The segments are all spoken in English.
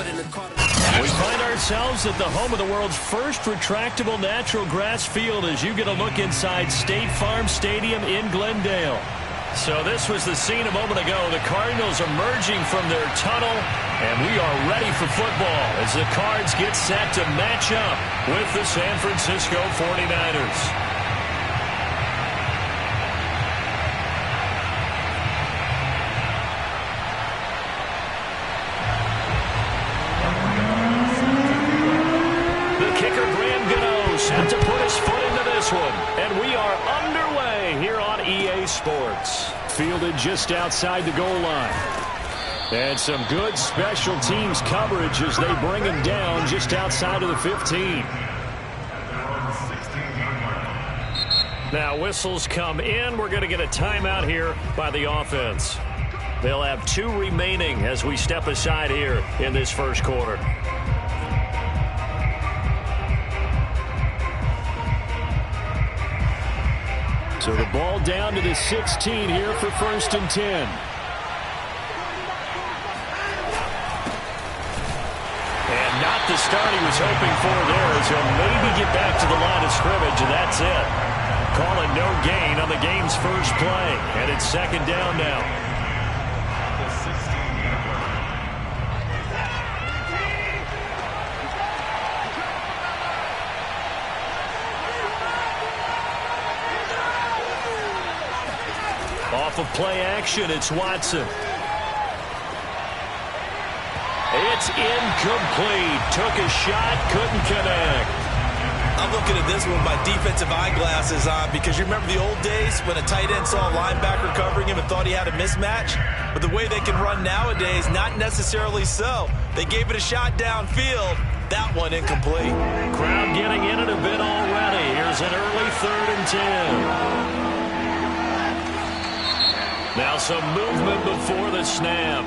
We find ourselves at the home of the world's first retractable natural grass field as you get a look inside State Farm Stadium in Glendale. So this was the scene a moment ago. The Cardinals emerging from their tunnel, and we are ready for football as the Cards get set to match up with the San Francisco 49ers. Set to put his foot into this one. And we are underway here on EA Sports. Fielded just outside the goal line. And some good special teams coverage as they bring him down just outside of the 15. Now whistles come in. We're going to get a timeout here by the offense. They'll have 2 remaining as we step aside here in this first quarter. So the ball down to the 16 here for 1st and 10. And not the start he was hoping for there as he'll maybe get back to the line of scrimmage, and that's it. Call it no gain on the game's first play, and it's 2nd down now. Off of play action, it's Watson. It's incomplete. Took a shot, couldn't connect. I'm looking at this one with my defensive eyeglasses on because you remember the old days when a tight end saw a linebacker covering him and thought he had a mismatch? But the way they can run nowadays, not necessarily so. They gave it a shot downfield. That one incomplete. Crowd getting in it a bit already. Here's an early 3rd and 10. Now some movement before the snap.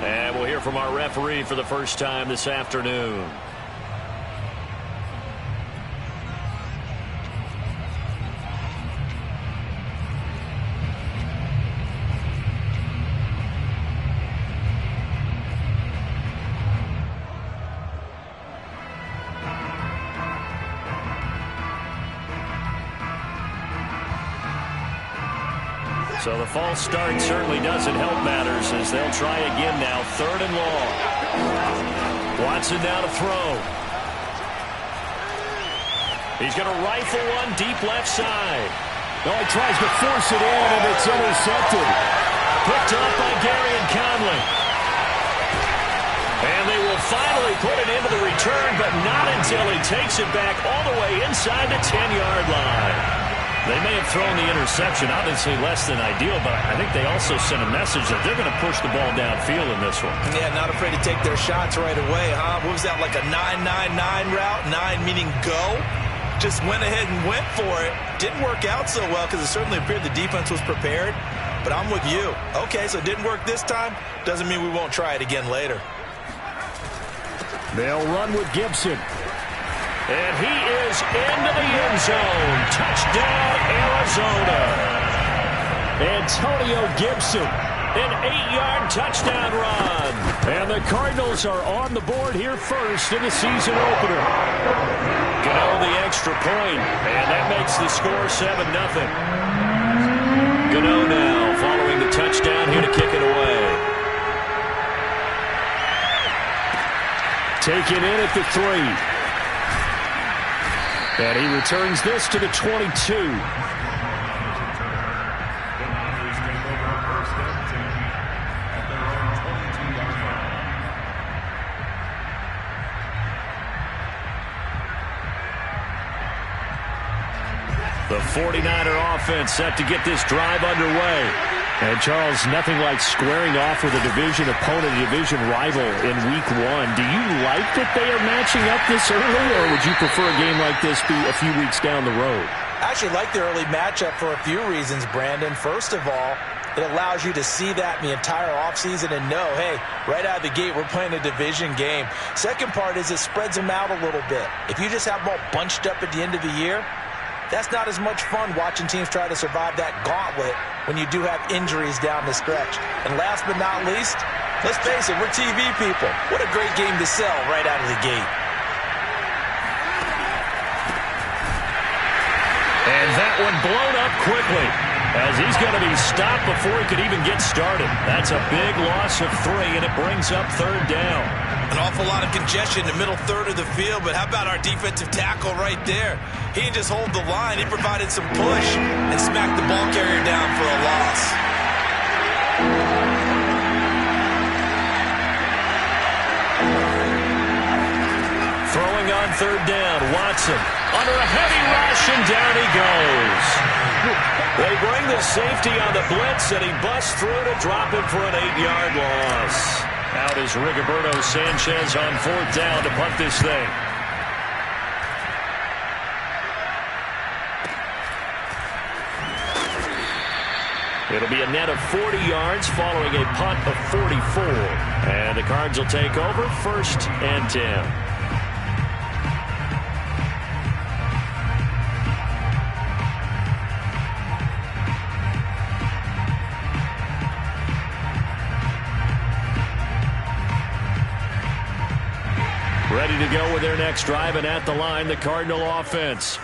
And we'll hear from our referee for the first time this afternoon. So the false start certainly doesn't help matters as they'll try again now. 3rd and long. Watson now to throw. He's going to rifle one deep left side. Oh, he tries to force it in, and it's intercepted. Picked up by Gary and Conley. And they will finally put it into the return, but not until he takes it back all the way inside the 10-yard line. They may have thrown the interception, obviously less than ideal, but I think they also sent a message that they're going to push the ball downfield in this one. Yeah, not afraid to take their shots right away, huh? What was that, like a 9-9-9 route? 9 meaning go? Just went ahead and went for it. Didn't work out so well because it certainly appeared the defense was prepared, but I'm with you. Okay, so it didn't work this time. Doesn't mean we won't try it again later. They'll run with Gibson. And he is into the end zone. Touchdown, Arizona. Antonio Gibson. An 8-yard touchdown run. And the Cardinals are on the board here first in the season opener. Gano the extra point, and that makes the score 7-0. Gano now following the touchdown here to kick it away. Taken in at the 3. And he returns this to the 22. The 49er offense set to get this drive underway. And, Charles, nothing like squaring off with a division opponent, a division rival in Week 1. Do you like that they are matching up this early, or would you prefer a game like this be a few weeks down the road? I actually like the early matchup for a few reasons, Brandon. First of all, it allows you to see that in the entire offseason and know, hey, right out of the gate, we're playing a division game. Second part is it spreads them out a little bit. If you just have them all bunched up at the end of the year, that's not as much fun watching teams try to survive that gauntlet when you do have injuries down the stretch. And last but not least, Let's face it, we're TV people. What a great game to sell right out of the gate. And that one blown up quickly, as he's going to be stopped before he could even get started. That's a big loss of 3, and it brings up third down. An awful lot of congestion in the middle third of the field, but how about our defensive tackle right there? He didn't just hold the line. He provided some push and smacked the ball carrier down for a loss. Throwing on third down, Watson under a heavy rush, and down he goes. They bring the safety on the blitz, and he busts through to drop him for an 8-yard loss. Out is Rigoberto Sanchez on fourth down to punt this thing. It'll be a net of 40 yards following a punt of 44. And the Cards will take over, 1st and 10. Ready to go with their next drive, and at the line, the Cardinal offense.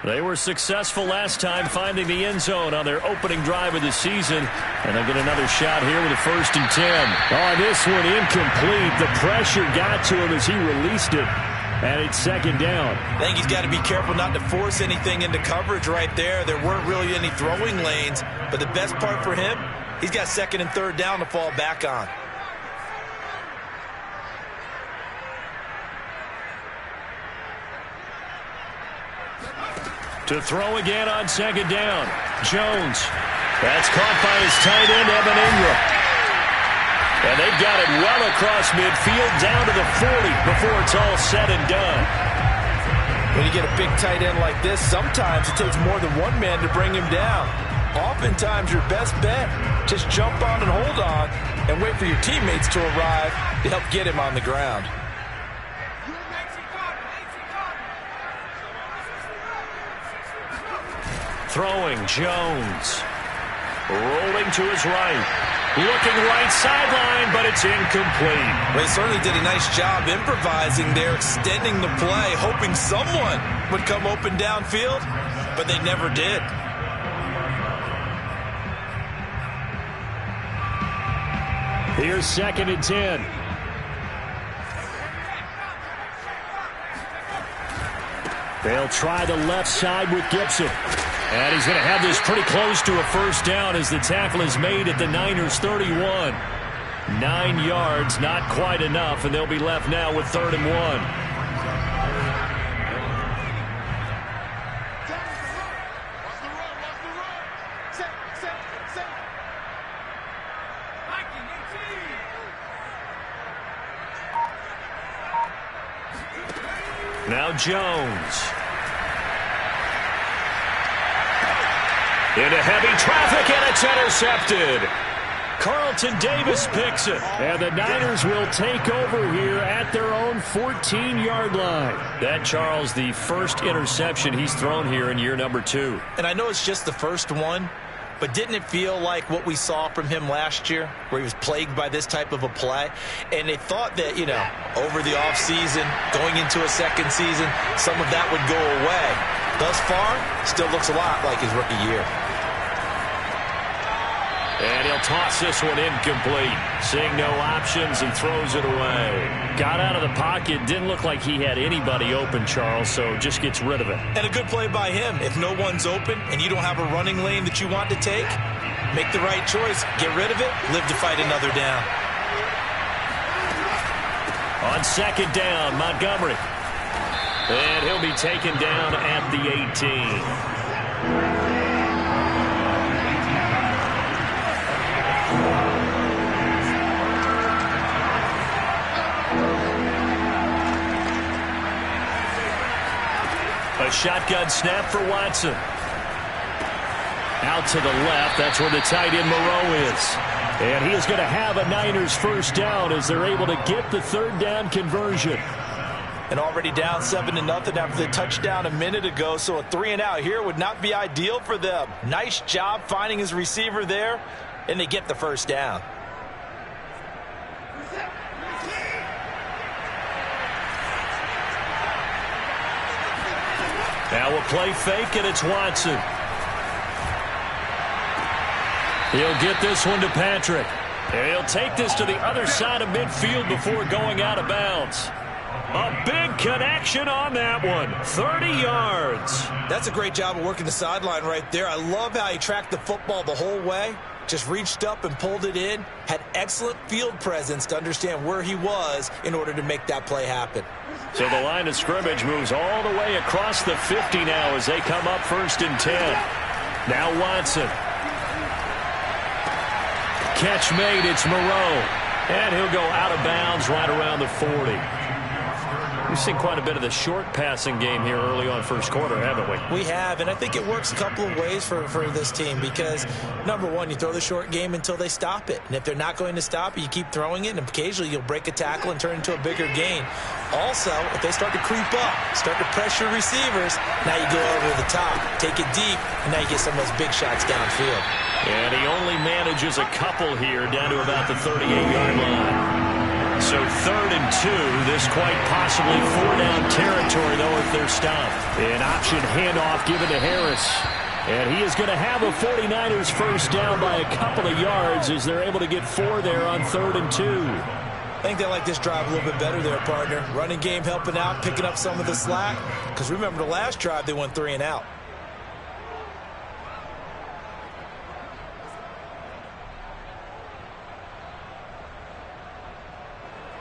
They were successful last time finding the end zone on their opening drive of the season, and they'll get another shot here with a 1st and 10. Oh, this one incomplete. The pressure got to him as he released it, and it's 2nd down. I think he's got to be careful not to force anything into coverage right there. There weren't really any throwing lanes, but the best part for him, he's got 2nd and 3rd down to fall back on. To throw again on 2nd down. Jones. That's caught by his tight end, Evan Ingram. And they've got it well across midfield down to the 40 before it's all said and done. When you get a big tight end like this, sometimes it takes more than one man to bring him down. Oftentimes your best bet, just jump on and hold on and wait for your teammates to arrive to help get him on the ground. Throwing, Jones. Rolling to his right. Looking right sideline, but it's incomplete. They certainly did a nice job improvising there, extending the play, hoping someone would come open downfield, but they never did. Here's 2nd and 10. They'll try the left side with Gibson. And he's going to have this pretty close to a 1st down as the tackle is made at the Niners' 31. 9 yards, not quite enough, and they'll be left now with 3rd and 1. Now Jones. Into heavy traffic, and it's intercepted. Carlton Davis picks it. And the Niners will take over here at their own 14-yard line. That, Charles, the first interception he's thrown here in year number 2. And I know it's just the first one, but didn't it feel like what we saw from him last year, where he was plagued by this type of a play? And they thought that, you know, over the offseason, going into a second season, some of that would go away. Thus far, still looks a lot like his rookie year. And he'll toss this one incomplete. Seeing no options, he throws it away. Got out of the pocket. Didn't look like he had anybody open, Charles, so just gets rid of it. And a good play by him. If no one's open and you don't have a running lane that you want to take, make the right choice. Get rid of it. Live to fight another down. On 2nd down, Montgomery. And he'll be taken down at the 18. A shotgun snap for Watson. Out to the left. That's where the tight end Moreau is. And he is going to have a Niners 1st down as they're able to get the 3rd down conversion. And already down 7-0 after the touchdown a minute ago, so a 3-and-out here would not be ideal for them. Nice job finding his receiver there, and they get the 1st down. Now a play fake, and it's Watson. He'll get this one to Patrick. And he'll take this to the other side of midfield before going out of bounds. A big connection on that one. 30 yards. That's a great job of working the sideline right there. I love how he tracked the football the whole way. Just reached up and pulled it in. Had excellent field presence to understand where he was in order to make that play happen. So the line of scrimmage moves all the way across the 50 now as they come up 1st and 10. Now Watson. Catch made, it's Moreau. And he'll go out of bounds right around the 40. We've seen quite a bit of the short passing game here early on first quarter, haven't we? We have, and I think it works a couple of ways for this team because, number one, you throw the short game until they stop it. And if they're not going to stop it, you keep throwing it, and occasionally you'll break a tackle and turn it into a bigger gain. Also, if they start to creep up, start to pressure receivers, now you go over the top, take it deep, and now you get some of those big shots downfield. And he only manages a couple here down to about the 38-yard line. So 3rd and 2, this quite possibly 4-down territory, though, if they're stopped. An option handoff given to Harris. And he is going to have a 49ers first down by a couple of yards as they're able to get 4 there on 3rd and 2. I think they like this drive a little bit better there, partner. Running game helping out, picking up some of the slack. Because remember the last drive, they went 3 and out.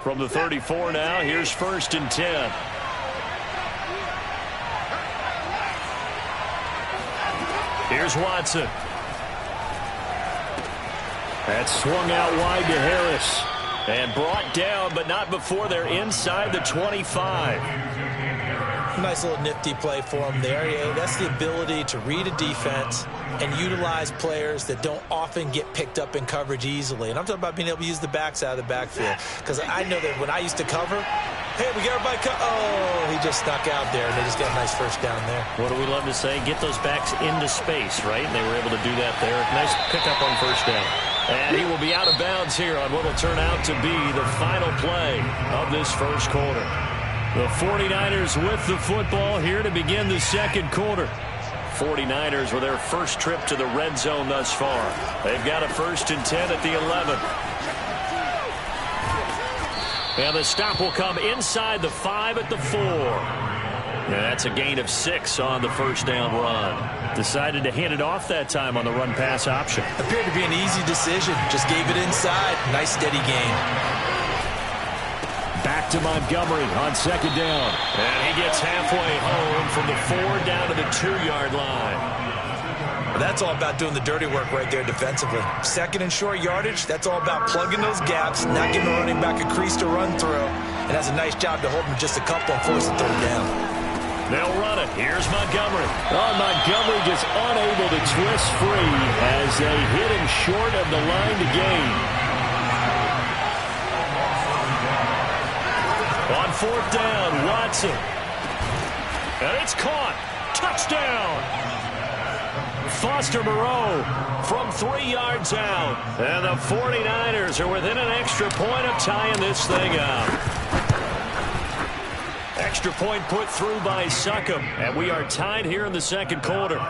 From the 34 now, here's 1st and 10. Here's Watson. That's swung out wide to Harris. And brought down, but not before they're inside the 25. Nice little nifty play for him there. Yeah, that's the ability to read a defense and utilize players that don't often get picked up in coverage easily. And I'm talking about being able to use the backside of the backfield. Because I know that when I used to cover, hey, we got everybody oh, he just snuck out there, and they just got a nice first down there. What do we love to say? Get those backs into space, right? And they were able to do that there. Nice pickup on first down. And he will be out of bounds here on what will turn out to be the final play of this first quarter. The 49ers with the football here to begin the second quarter. 49ers with their first trip to the red zone thus far. They've got a 1st and 10 at the 11. And the stop will come inside the 5 at the 4. And that's a gain of 6 on the first down run. Decided to hand it off that time on the run-pass option. Appeared to be an easy decision. Just gave it inside. Nice steady gain. Back to Montgomery on 2nd down. And he gets halfway home from the 4 down to the 2-yard line. Well, that's all about doing the dirty work right there defensively. 2nd and short yardage, that's all about plugging those gaps, not giving the running back a crease to run through. And has a nice job to hold him just a couple and force the 3rd down. They'll run it. Here's Montgomery. Oh, Montgomery just unable to twist free as they hit him short of the line to gain. On 4th down, Watson. And it's caught. Touchdown. Foster Moreau from 3 yards out. And the 49ers are within an extra point of tying this thing up. Extra point put through by Succop. And we are tied here in the second quarter.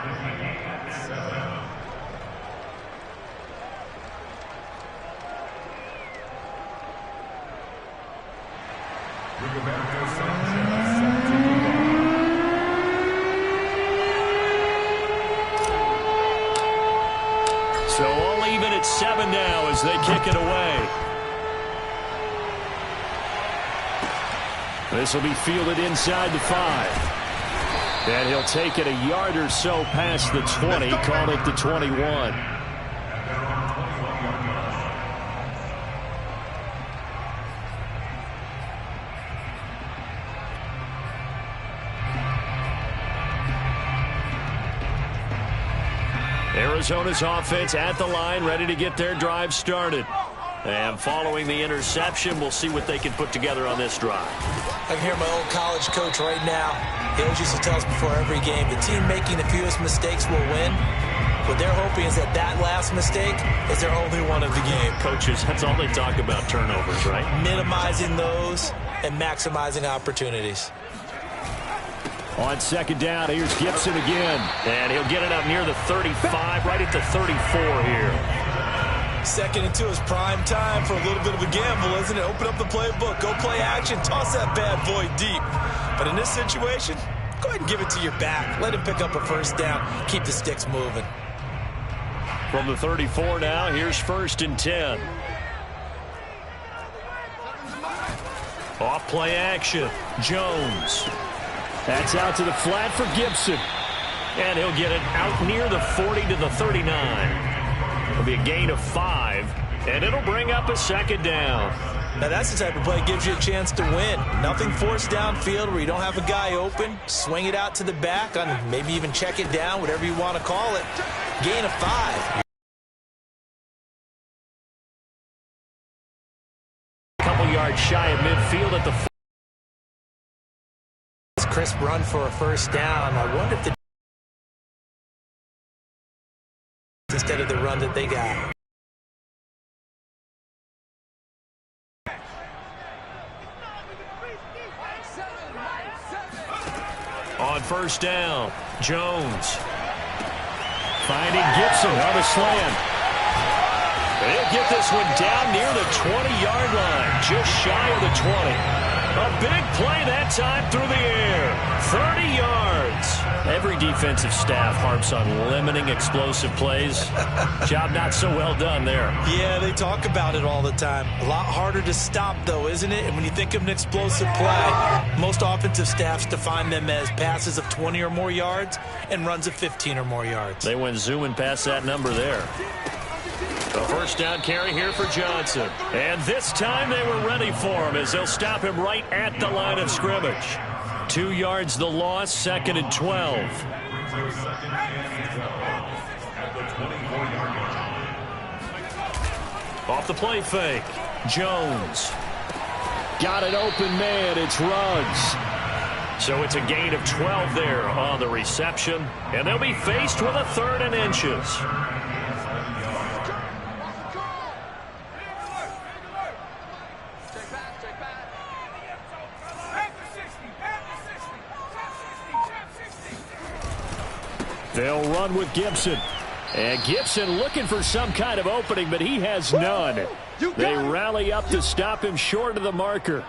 So all even at 7 now as they kick it away. This will be fielded inside the 5. And he'll take it a yard or so past the 20, call it the 21. Arizona's offense at the line, ready to get their drive started. And following the interception, we'll see what they can put together on this drive. I can hear my old college coach right now. He always used to tell us before every game, the team making the fewest mistakes will win. What they're hoping is that last mistake is their only one of the game. Coaches, that's all they talk about, turnovers, right? Minimizing those and maximizing opportunities. On second down, here's Gibson again. And he'll get it up near the 35, right at the 34 here. Second and 2 is prime time for a little bit of a gamble, isn't it? Open up the playbook, go play action, toss that bad boy deep. But in this situation, go ahead and give it to your back. Let him pick up a first down. Keep the sticks moving. From the 34 now, here's 1st and 10. Off play action, Jones. That's out to the flat for Gibson. And he'll get it out near the 40 to the 39. It'll be a gain of 5, and it'll bring up a second down. Now that's the type of play that gives you a chance to win. Nothing forced downfield where you don't have a guy open. Swing it out to the back, on maybe even check it down, whatever you want to call it. Gain of 5. A couple yards shy of midfield at the... Crisp run for a first down. I wonder if the... instead of the run that they got. On first down, Jones. Finding Gibson on a slant. They'll get this one down near the 20-yard line, just shy of the 20. A big play that time through the air. 30 yards. Every defensive staff harps on limiting explosive plays. Job not so well done there. Yeah, they talk about it all the time. A lot harder to stop, though, isn't it? And when you think of an explosive play, most offensive staffs define them as passes of 20 or more yards and runs of 15 or more yards. They went zooming past that number there. The first down carry here for Johnson. And this time they were ready for him as they'll stop him right at the line of scrimmage. 2 yards the loss, 2nd and 12. Off the play fake, Jones. Got an open man, it's Ruggs. So it's a gain of 12 there on the reception. And they'll be faced with a 3rd and inches. They'll run with Gibson. And Gibson looking for some kind of opening, but he has none. They rally up to stop him short of the marker.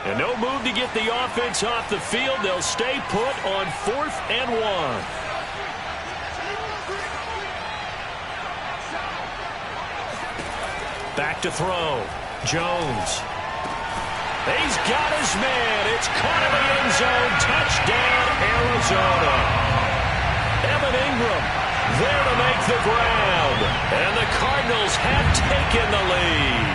And no move to get the offense off the field. They'll stay put on 4th and 1. Back to throw. Jones. He's got his man. It's caught in the end zone. Touchdown, Arizona. Evan Ingram there to make the ground. And the Cardinals have taken the lead.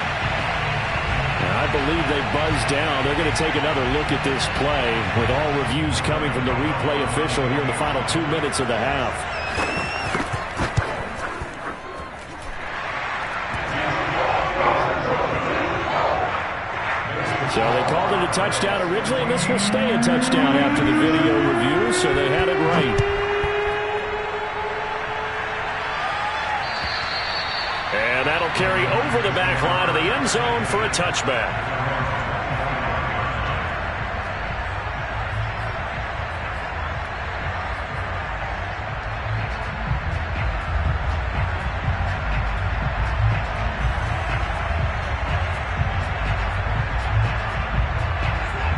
I believe they buzzed down. They're going to take another look at this play with all reviews coming from the replay official here in the final 2 minutes of the half. So they called it a touchdown originally, and this will stay a touchdown after the video review, so they had it right. And that'll carry over the back line of the end zone for a touchback.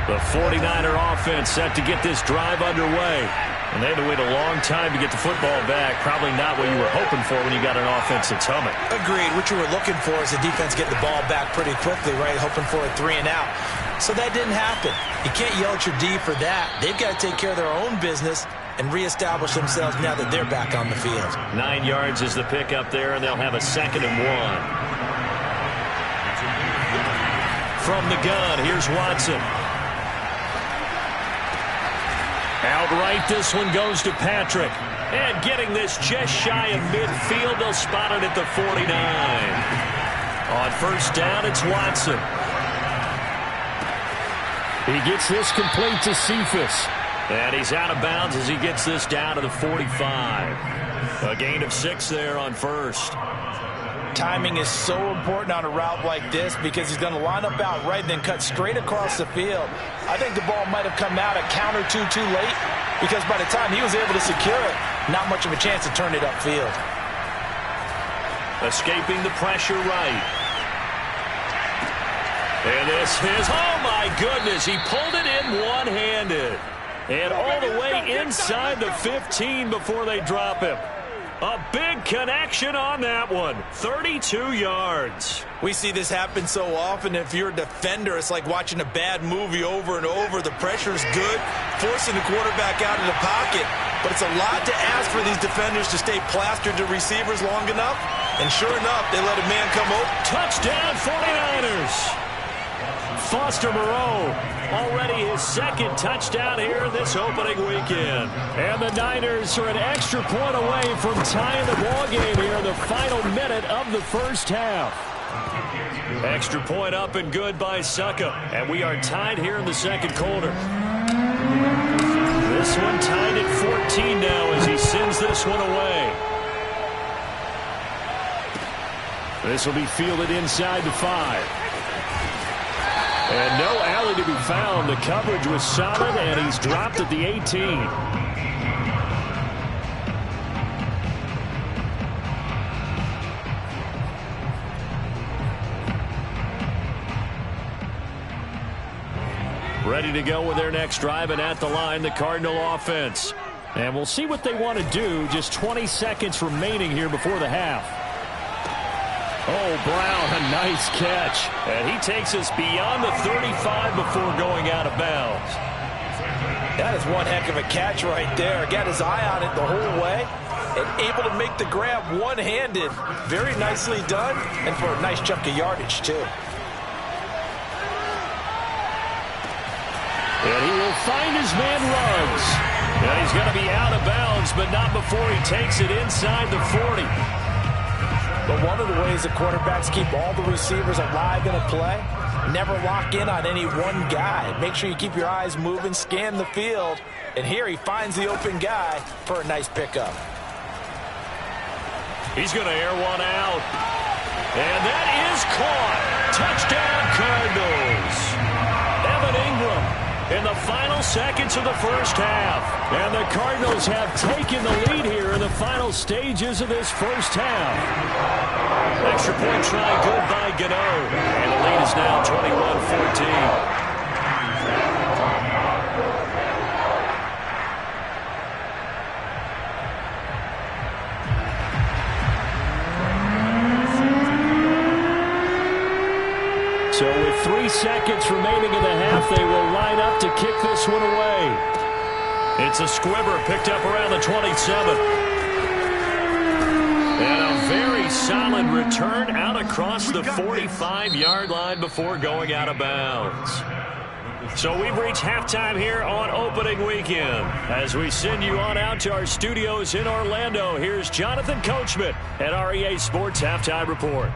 The 49er offense set to get this drive underway. And they had to wait a long time to get the football back. Probably not what you were hoping for when you got an offense that's humming. Agreed. What you were looking for is the defense getting the ball back pretty quickly, right? Hoping for a 3 and out. So that didn't happen. You can't yell at your D for that. They've got to take care of their own business and reestablish themselves now that they're back on the field. 9 yards is the pickup there, and they'll have a 2nd and 1. From the gun, here's Watson. Outright, this one goes to Patrick. And getting this just shy of midfield, they'll spot it at the 49. On first down, it's Watson. He gets this complete to Cephas. And he's out of bounds as he gets this down to the 45. A gain of 6 there on first. Timing is so important on a route like this because he's going to line up out right and then cut straight across the field. I think the ball might have come out a count or two too late because by the time he was able to secure it, not much of a chance to turn it upfield. Escaping the pressure right. And this is, oh my goodness, he pulled it in one-handed. And all the way inside the 15 before they drop him. A big connection on that one. 32 yards. We see this happen so often. If you're a defender, it's like watching a bad movie over and over. The pressure's good, forcing the quarterback out of the pocket. But it's a lot to ask for these defenders to stay plastered to receivers long enough. And sure enough, they let a man come over. Touchdown 49ers. Foster Moreau, already his second touchdown here this opening weekend. And the Niners are an extra point away from tying the ball game here in the final minute of the first half. Extra point up and good by Succa. And we are tied here in the second quarter. This one tied at 14 now as he sends this one away. This will be fielded inside the 5. And no alley to be found. The coverage was solid, and he's dropped at the 18. Ready to go with their next drive, and at the line, the Cardinal offense. And we'll see what they want to do. Just 20 seconds remaining here before the half. Oh, Brown, a nice catch. And he takes us beyond the 35 before going out of bounds. That is one heck of a catch right there. Got his eye on it the whole way and able to make the grab one-handed. Very nicely done, and for a nice chunk of yardage, too. And he will find his man Ruggs. And he's going to be out of bounds, but not before he takes it inside the 40. But one of the ways that quarterbacks keep all the receivers alive in a play, never lock in on any one guy. Make sure you keep your eyes moving, scan the field. And here he finds the open guy for a nice pickup. He's going to air one out. And that is caught. Touchdown Cardinals. Evan Ingram in the final seconds of the first half. And the Cardinals have taken the lead here in the final stages of this first half. Extra point try good by Gano. And the lead is now 21-14. So with 3 seconds remaining in the half, they will line up to kick this one away. It's a squibber picked up around the 27. And a very solid return out across the 45-yard line before going out of bounds. So we've reached halftime here on opening weekend. As we send you on out to our studios in Orlando, here's Jonathan Coachman at REA Sports Halftime Report.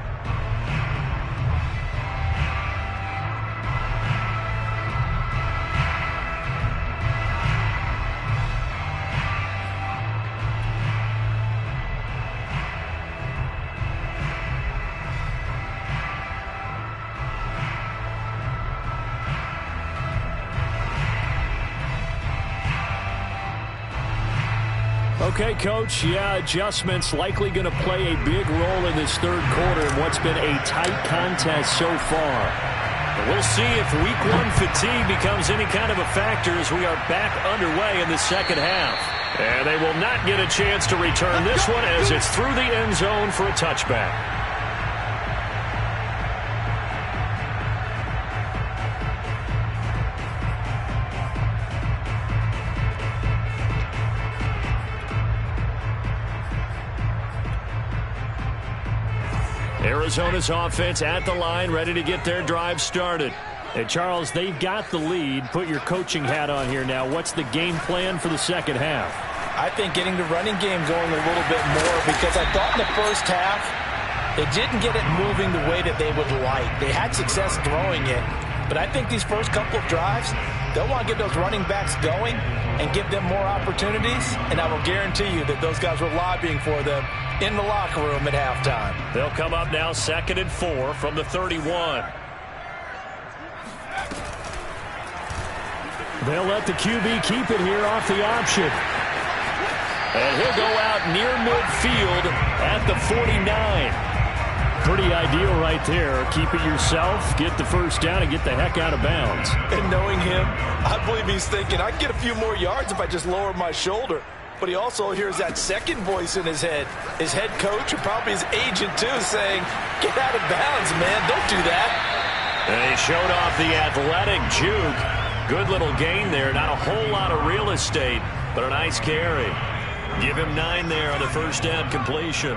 Okay, Coach, adjustments likely going to play a big role in this third quarter in what's been a tight contest so far. But we'll see if Week 1 fatigue becomes any kind of a factor as we are back underway in the second half. And they will not get a chance to return this one as it's through the end zone for a touchback. Arizona's offense at the line, ready to get their drive started. And Charles, they've got the lead. Put your coaching hat on here now. What's the game plan for the second half? I think getting the running game going a little bit more, because I thought in the first half they didn't get it moving the way that they would like. They had success throwing it, but I think these first couple of drives, they'll want to get those running backs going and give them more opportunities, and I will guarantee you that those guys were lobbying for them in the locker room at halftime. They'll come up now 2nd and 4 from the 31. They'll let the QB keep it here off the option. And he'll go out near midfield at the 49. Pretty ideal right there. Keep it yourself, get the first down, and get the heck out of bounds. And knowing him, I believe he's thinking, I can get a few more yards if I just lower my shoulder. But he also hears that second voice in his head. His head coach and probably his agent, too, saying, get out of bounds, man. Don't do that. And he showed off the athletic juke. Good little gain there. Not a whole lot of real estate, but a nice carry. Give him 9 there on the first down completion.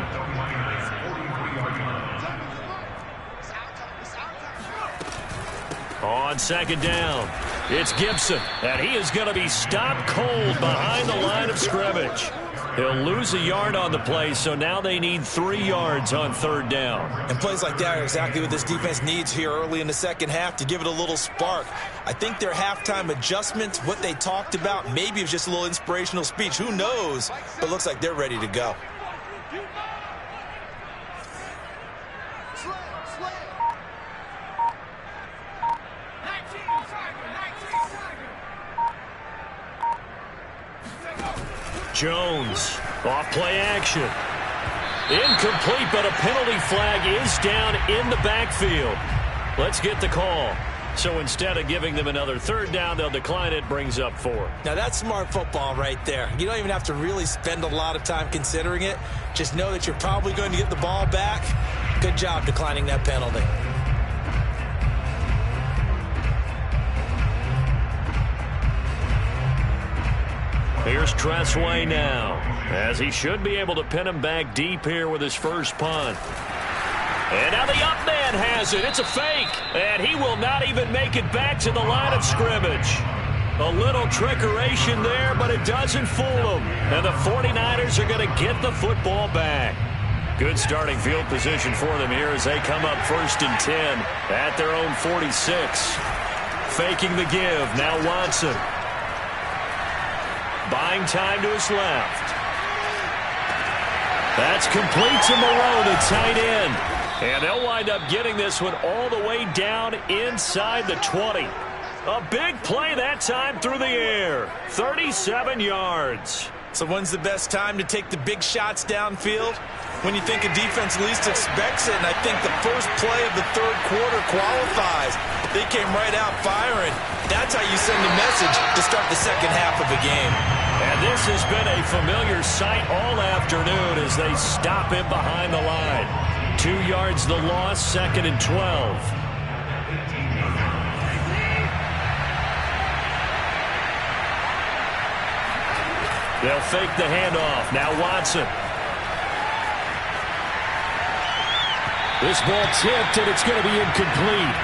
On 2nd down, it's Gibson, and he is going to be stopped cold behind the line of scrimmage. He'll lose a yard on the play, so now they need 3 yards on 3rd down. And plays like that are exactly what this defense needs here early in the second half to give it a little spark. I think their halftime adjustments, what they talked about, maybe it was just a little inspirational speech. Who knows? But looks like they're ready to go. Jones, off play action. Incomplete, but a penalty flag is down in the backfield. Let's get the call. So instead of giving them another 3rd down, they'll decline it, brings up 4. Now that's smart football right there. You don't even have to really spend a lot of time considering it. Just know that you're probably going to get the ball back. Good job declining that penalty. Here's Tressway now, as he should be able to pin him back deep here with his first punt. And now the up man has it. It's a fake, and he will not even make it back to the line of scrimmage. A little trickeration there, but it doesn't fool them. And the 49ers are going to get the football back. Good starting field position for them here as they come up 1st and 10 at their own 46. Faking the give. Now Watson. Buying time to his left. That's complete to Moreau, the tight end. And they'll wind up getting this one all the way down inside the 20. A big play that time through the air. 37 yards. So when's the best time to take the big shots downfield? When you think a defense least expects it, and I think the first play of the 3rd quarter qualifies. They came right out firing. That's how you send a message to start the second half of a game. And this has been a familiar sight all afternoon as they stop him behind the line. 2 yards the loss, 2nd and 12. They'll fake the handoff. Now Watson. This ball tipped, and it's going to be incomplete.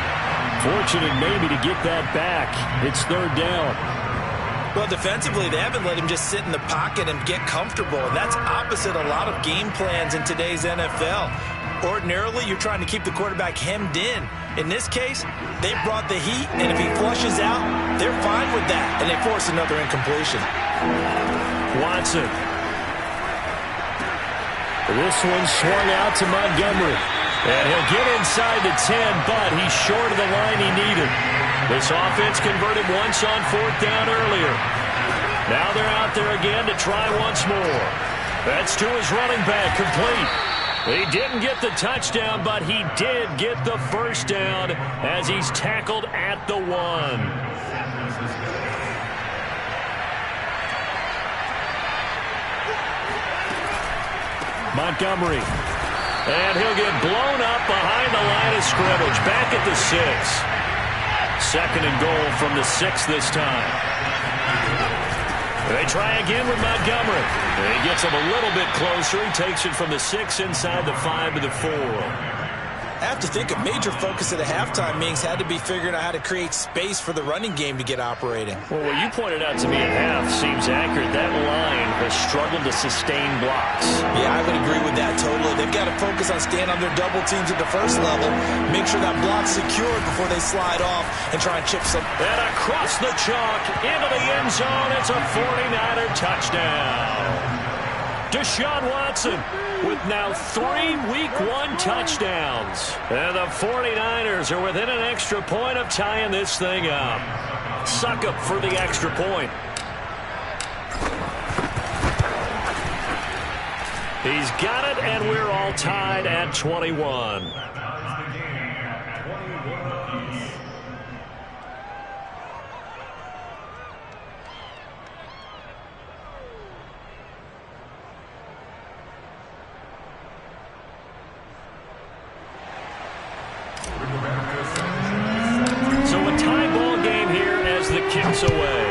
Fortunate maybe to get that back. It's 3rd down. Well, defensively, they haven't let him just sit in the pocket and get comfortable. And that's opposite a lot of game plans in today's NFL. Ordinarily, you're trying to keep the quarterback hemmed in. In this case, they brought the heat, and if he flushes out, they're fine with that. And they force another incompletion. Watson. This one swung out to Montgomery. And he'll get inside the 10, but he's short of the line he needed. This offense converted once on 4th down earlier. Now they're out there again to try once more. That's to his running back, complete. He didn't get the touchdown, but he did get the first down as he's tackled at the 1. Montgomery. And he'll get blown up behind the line of scrimmage. Back at the 6. 2nd and goal from the 6 this time. They try again with Montgomery. He gets him a little bit closer. He takes it from the 6 inside the 5 to the 4. I have to think a major focus at the halftime meetings had to be figuring out how to create space for the running game to get operating. Well, what you pointed out to me at half seems accurate. That line has struggled to sustain blocks. Yeah, I would agree with that totally. They've got to focus on staying on their double teams at the first level, make sure that block's secured before they slide off and try and chip some. And across the chalk into the end zone. It's a 49er touchdown. Deshaun Watson with now 3 Week 1 touchdowns. And the 49ers are within an extra point of tying this thing up. Succop for the extra point. He's got it, and we're all tied at 21. So a tie ball game here as the kick's away.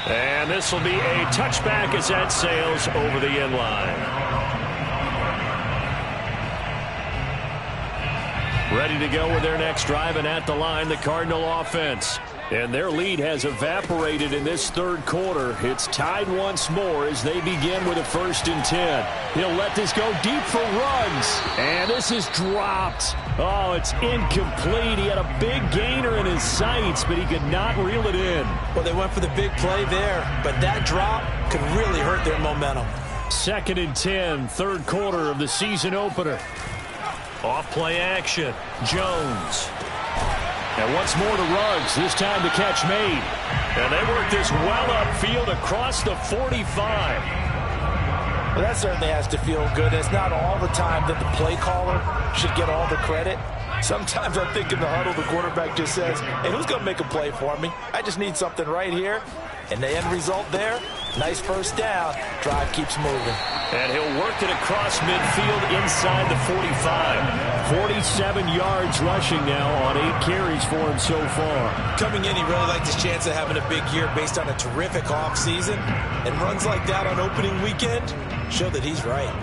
And this will be a touchback as that sails over the end line. Ready to go with their next drive, and at the line, the Cardinal offense. And their lead has evaporated in this third quarter. It's tied once more as they begin with a 1st and 10. He'll let this go deep for Ruggs. And this is dropped. Oh, it's incomplete. He had a big gainer in his sights, but he could not reel it in. Well, they went for the big play there, but that drop could really hurt their momentum. 2nd and 10, third quarter of the season opener. Off play action. Jones. And once more to Ruggs, this time the catch made. And they work this well upfield across the 45. Well, that certainly has to feel good. It's not all the time that the play caller should get all the credit. Sometimes I think in the huddle, the quarterback just says, hey, who's going to make a play for me? I just need something right here. And the end result there, nice first down. Drive keeps moving. And he'll work it across midfield inside the 45. 47 yards rushing now on 8 carries for him so far. Coming in, he really liked his chance of having a big year based on a terrific offseason. And runs like that on opening weekend show that he's right.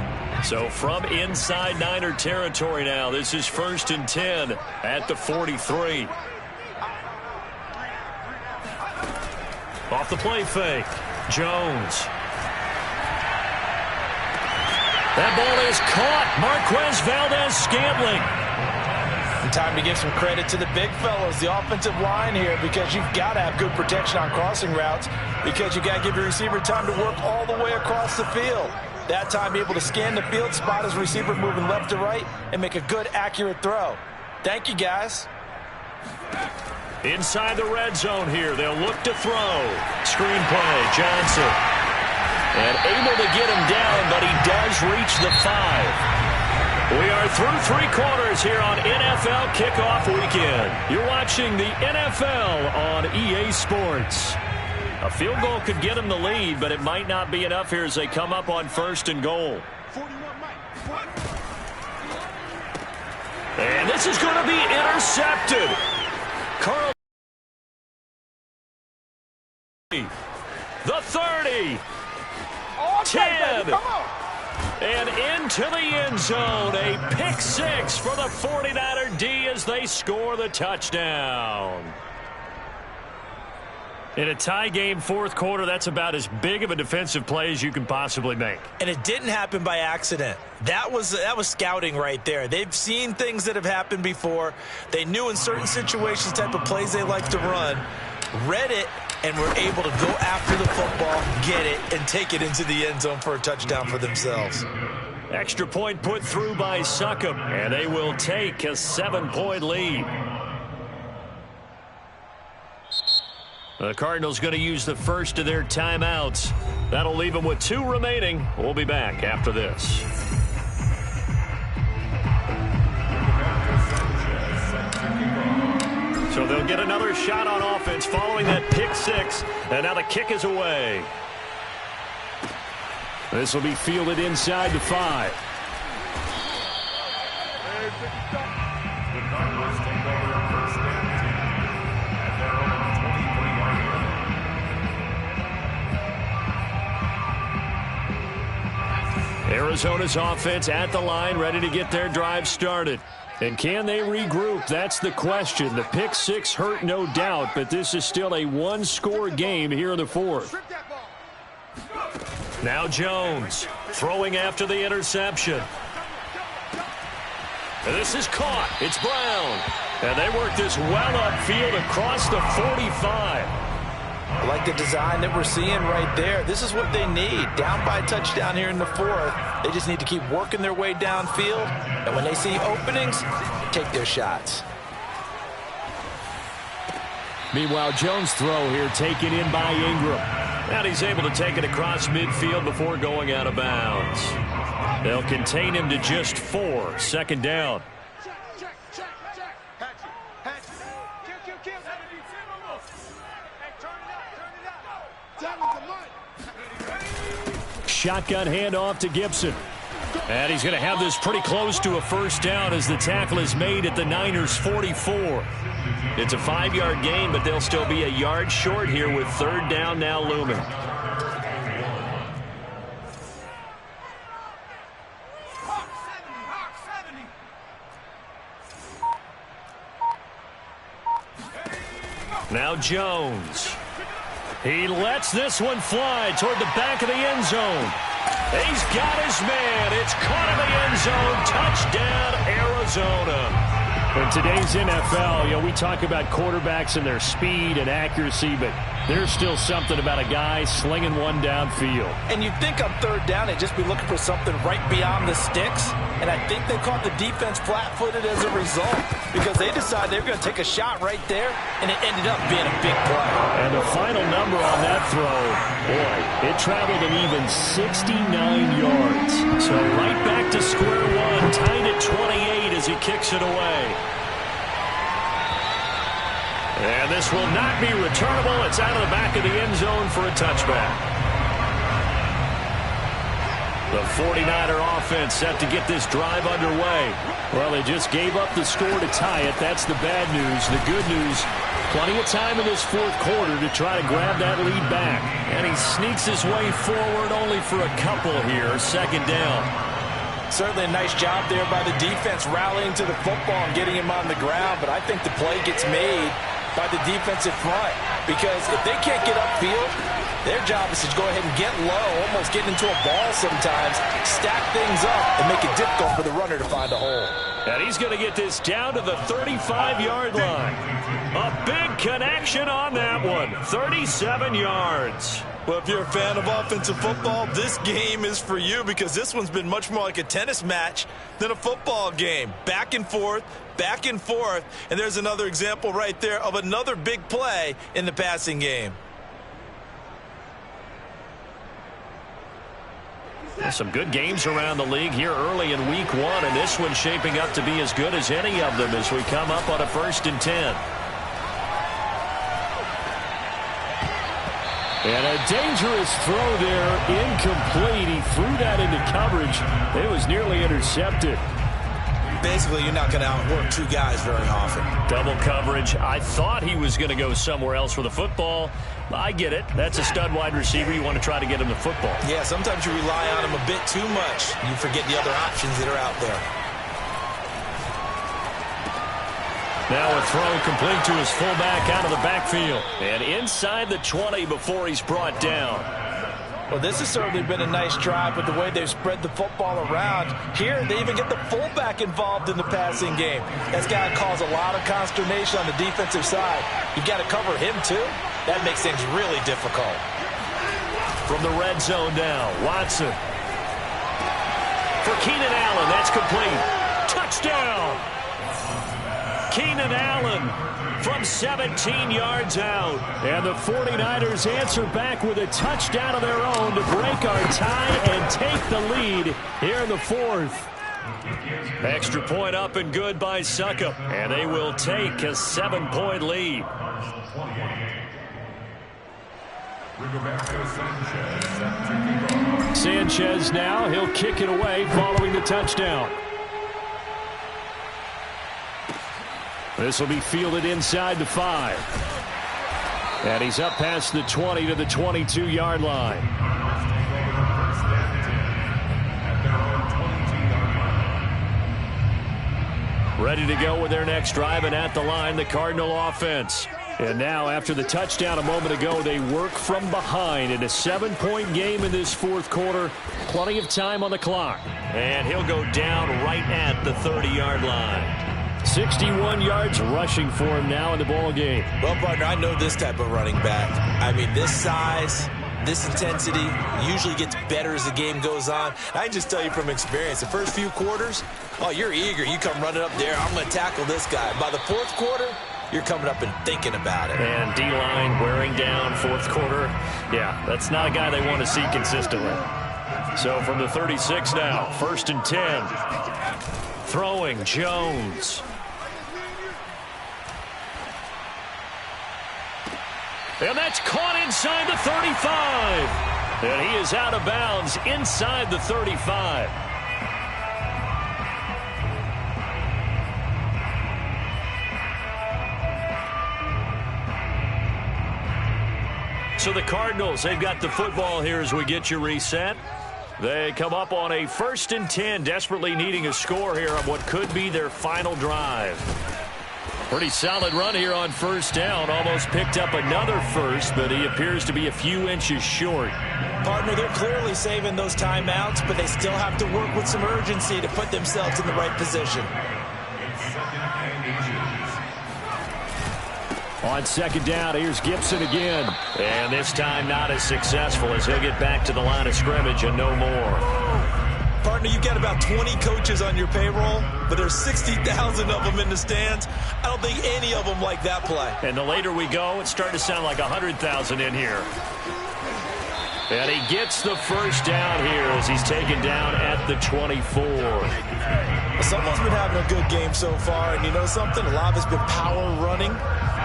So from inside Niner territory now, this is 1st and 10 at the 43. Off the play fake. Jones. That ball is caught. Marquez Valdez-Scantling. And time to give some credit to the big fellows, the offensive line here, because you've got to have good protection on crossing routes, because you got to give your receiver time to work all the way across the field. That time, be able to scan the field, spot his receiver moving left to right, and make a good, accurate throw. Thank you, guys. Inside the red zone here, they'll look to throw. Screen play, Johnson. And able to get him down, but he does reach the 5. We are through 3 quarters here on NFL Kickoff Weekend. You're watching the NFL on EA Sports. A field goal could get him the lead, but it might not be enough here as they come up on 1st and goal. And this is going to be intercepted. Carl. The 30. 10. And into the end zone. A pick 6 for the 49er D as they score the touchdown. In a tie game, 4th quarter, that's about as big of a defensive play as you can possibly make. And it didn't happen by accident. That was scouting right there. They've seen things that have happened before. They knew in certain situations type of plays they like to run, read it, and were able to go after the football, get it, and take it into the end zone for a touchdown for themselves. Extra point put through by Succop, and they will take a 7-point lead. The Cardinals going to use the first of their timeouts. That'll leave them with 2 remaining. We'll be back after this. So they'll get another shot on offense following that pick 6. And now the kick is away. This will be fielded inside the 5. Arizona's offense at the line, ready to get their drive started. And can they regroup? That's the question. The pick six hurt, no doubt, but this is still a one-score game here in the fourth. Now Jones throwing after the interception. And this is caught. It's Brown. And they work this well upfield across the 45. I like the design that we're seeing right there. This is what they need. Down by a touchdown here in the fourth. They just need to keep working their way downfield. And when they see openings, take their shots. Meanwhile, Jones' throw here taken in by Ingram. And he's able to take it across midfield before going out of bounds. They'll contain him to just 4. Second down. Shotgun handoff to Gibson. And he's going to have this pretty close to a first down as the tackle is made at the Niners' 44. It's a 5-yard gain, but they'll still be a yard short here with third down now looming. Now Jones. He lets this one fly toward the back of the end zone. He's got his man. It's caught in the end zone. Touchdown, Arizona. In today's NFL, we talk about quarterbacks and their speed and accuracy, but there's still something about a guy slinging one downfield. And you'd think on third down they'd just be looking for something right beyond the sticks. And I think they caught the defense flat-footed as a result because they decided they were going to take a shot right there, and it ended up being a big play. And the final number on that throw, boy, it traveled an even 69 yards. So right back to square one, tied at 28 as he kicks it away. And this will not be returnable. It's out of the back of the end zone for a touchback. The 49er offense set to get this drive underway. Well, they just gave up the score to tie it. That's the bad news. The good news, plenty of time in this fourth quarter to try to grab that lead back. And he sneaks his way forward only for a couple here. Second down. Certainly a nice job there by the defense rallying to the football and getting him on the ground. But I think the play gets made by the defensive front because if they can't get upfield, their job is to go ahead and get low, almost getting into a ball sometimes, stack things up, and make it difficult for the runner to find a hole. And he's going to get this down to the 35-yard line. A big connection on that one, 37 yards. Well, if you're a fan of offensive football, this game is for you because this one's been much more like a tennis match than a football game. Back and forth, and there's another example right there of another big play in the passing game. Some good games around the league here early in week one, and this one's shaping up to be as good as any of them as we come up on a 1st and 10. And a dangerous throw there, incomplete. He threw that into coverage. It was nearly intercepted. Basically, you're not going to outwork two guys very often. Double coverage. I thought he was going to go somewhere else for the football. I get it. That's a stud wide receiver. You want to try to get him the football. Yeah, sometimes you rely on him a bit too much. You forget the other options that are out there. Now a throw complete to his fullback out of the backfield. And inside the 20 before he's brought down. Well, this has certainly been a nice drive with the way they've spread the football around. Here, they even get the fullback involved in the passing game. That's got to cause a lot of consternation on the defensive side. You've got to cover him, too. That makes things really difficult. From the red zone now, Watson. For Keenan Allen, that's complete. Touchdown! Keenan Allen from 17 yards out. And the 49ers answer back with a touchdown of their own to break our tie and take the lead here in the fourth. Extra point up and good by Succop. And they will take a 7-point lead. Sanchez now, he'll kick it away following the touchdown. This will be fielded inside the 5. And he's up past the 20 to the 22-yard line. Ready to go with their next drive, and at the line, the Cardinal offense. And now, after the touchdown a moment ago, they work from behind in a 7-point game in this fourth quarter. Plenty of time on the clock. And he'll go down right at the 30-yard line. 61 yards rushing for him now in the ball game. Well, partner, I know this type of running back. I mean, this size, this intensity usually gets better as the game goes on. I can just tell you from experience, the first few quarters, oh, you're eager. You come running up there, I'm going to tackle this guy. By the fourth quarter, you're coming up and thinking about it. And D-line wearing down fourth quarter. Yeah, that's not a guy they want to see consistently. So from the 36 now, 1st and 10. Throwing, Jones. And that's caught inside the 35. And he is out of bounds inside the 35. So the Cardinals, they've got the football here as we get you reset. They come up on a 1st and 10, desperately needing a score here on what could be their final drive. Pretty solid run here on 1st down. Almost picked up another first, but he appears to be a few inches short. Partner, they're clearly saving those timeouts, but they still have to work with some urgency to put themselves in the right position. On 2nd down, here's Gibson again. And this time not as successful as he'll get back to the line of scrimmage and no more. Partner, you've got about 20 coaches on your payroll, but there's 60,000 of them in the stands. I don't think any of them like that play. And the later we go, it's starting to sound like 100,000 in here. And he gets the first down here as he's taken down at the 24. Someone's been having a good game so far, and you know something? A lot of it's been power running.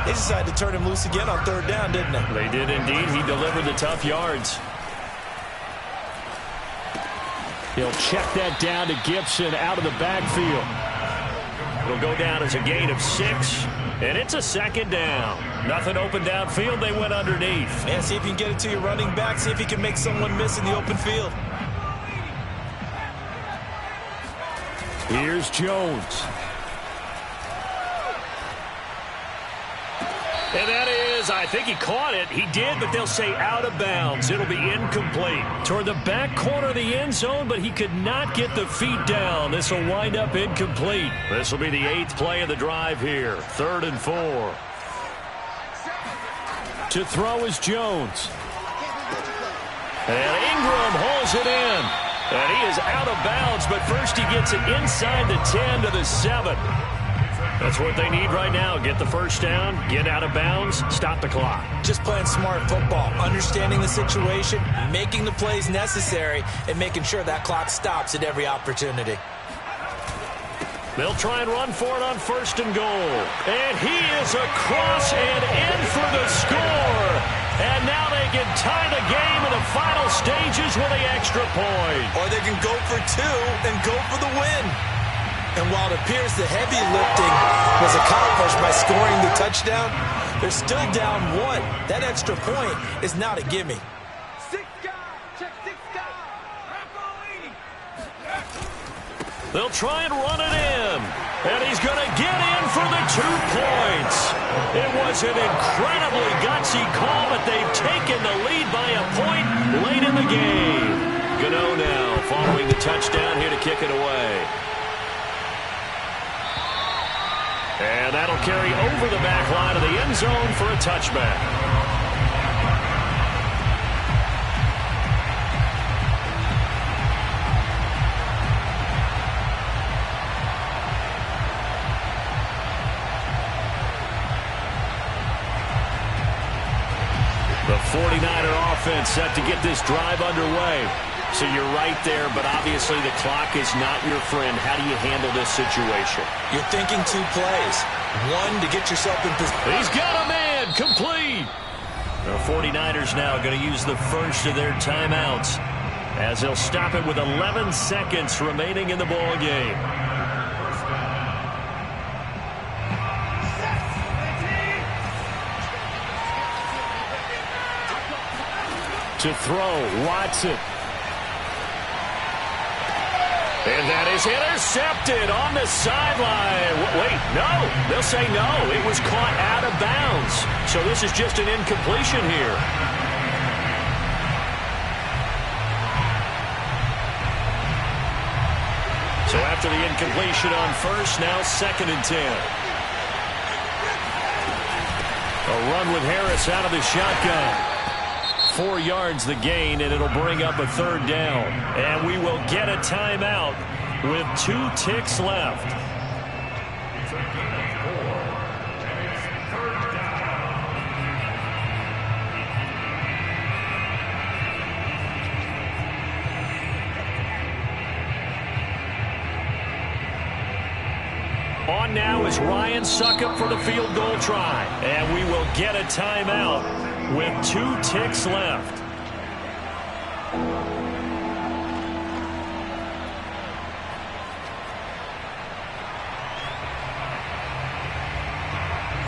They decided to turn him loose again on 3rd down, didn't they? They did indeed. He delivered the tough yards. He'll check that down to Gibson out of the backfield. It'll go down as a gain of 6, and it's a 2nd down. Nothing open downfield. They went underneath. Man, see if you can get it to your running back. See if he can make someone miss in the open field. Here's Jones. And that is, I think he caught it. He did, but they'll say out of bounds. It'll be incomplete. Toward the back corner of the end zone, but he could not get the feet down. This will wind up incomplete. This will be the 8th play of the drive here. 3rd and 4. To throw is Jones. And Ingram hauls it in. And he is out of bounds, but first he gets it inside the 10 to the 7. That's what they need right now. Get the first down, get out of bounds, stop the clock. Just playing smart football, understanding the situation, making the plays necessary, and making sure that clock stops at every opportunity. They'll try and run for it on 1st and goal. And he is across and in for the score. And now they can tie the game in the final stages with the extra point. Or they can go for 2 and go for the win. And while it appears the heavy lifting was accomplished by scoring the touchdown, they're still down 1. That extra point is not a gimme. They'll try and run it in. And he's going to get in for the 2 points. It was an incredibly gutsy call, but they've taken the lead by a point late in the game. Gano now following the touchdown here to kick it away. And that'll carry over the back line of the end zone for a touchback. The 49er offense set to get this drive underway. So you're right there, but obviously the clock is not your friend. How do you handle this situation? You're thinking 2 plays. 1 to get yourself in position. He's got a man, complete. The 49ers now going to use the first of their timeouts as they'll stop it with 11 seconds remaining in the ball game. To throw, Watson. And that is intercepted on the sideline. Wait, no. They'll say no. It was caught out of bounds. So this is just an incompletion here. So after the incompletion on first, now 2nd and 10. A run with Harris out of the shotgun. 4 yards the gain, and it'll bring up a 3rd down. And we will get a timeout with 2 ticks left. On now is Ryan Suckup for the field goal try. And we will get a timeout with 2 ticks left.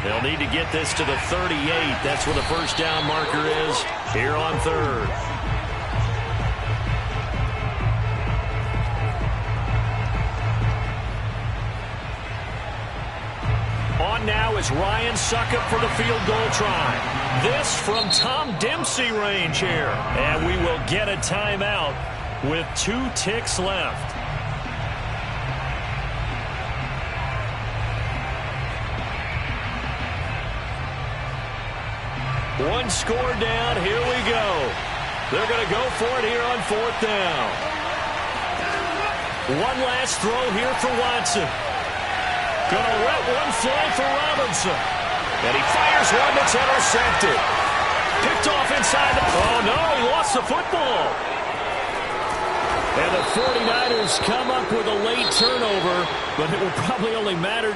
They'll need to get this to the 38. That's where the first down marker is here on 3rd. On now is Ryan Suckup for the field goal try. This from Tom Dempsey range here. And we will get a timeout with 2 ticks left. One score down. Here we go. They're going to go for it here on 4th down. One last throw here for Watson. Going to let one fly for Robinson. And he fires one that's intercepted. Picked off inside the... Oh, no, he lost the football. And the 49ers come up with a late turnover, but it will probably only matter to